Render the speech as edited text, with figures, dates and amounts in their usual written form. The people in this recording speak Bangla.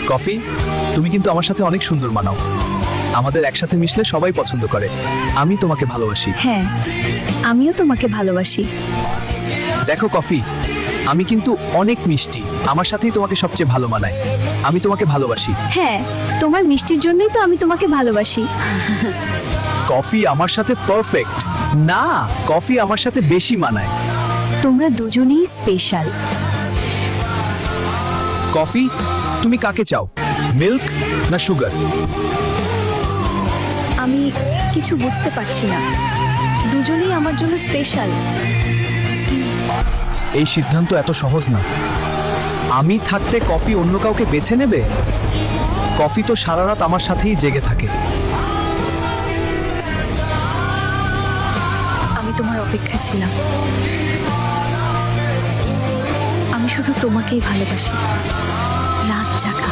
কফি, তুমি কিন্তু আমার সাথে অনেক সুন্দর মানাও। আমাদের একসাথে মিশলে সবাই পছন্দ করে। আমি তোমাকে ভালোবাসি। হ্যাঁ, আমিও তোমাকে ভালোবাসি। দেখো কফি, আমি কিন্তু অনেক মিষ্টি। আমার সাথেই তোমাকে সবচেয়ে ভালো মানায়। আমি তোমাকে ভালোবাসি। হ্যাঁ, তোমার মিষ্টির জন্যই তো আমি তোমাকে ভালোবাসি। কফি আমার সাথে পারফেক্ট। না, কফি আমার সাথে বেশি মানায়। তোমরা দুজনেই স্পেশাল। কফি, তুমি কাকে চাও, মিল্ক না সুগার? আমি কিছু বুঝতে পারছি না। দুজনেই আমার জন্য স্পেশাল। এই সিদ্ধান্ত এত সহজ না। আমি থাকতে কফি অন্য কাউকে বেছে নেবে? কফি তো সারা রাত আমার সাথেই জেগে থাকে। আমি তোমার অপেক্ষায় ছিলাম। আমি শুধু তোমাকেই ভালোবাসি। রাত জাগা।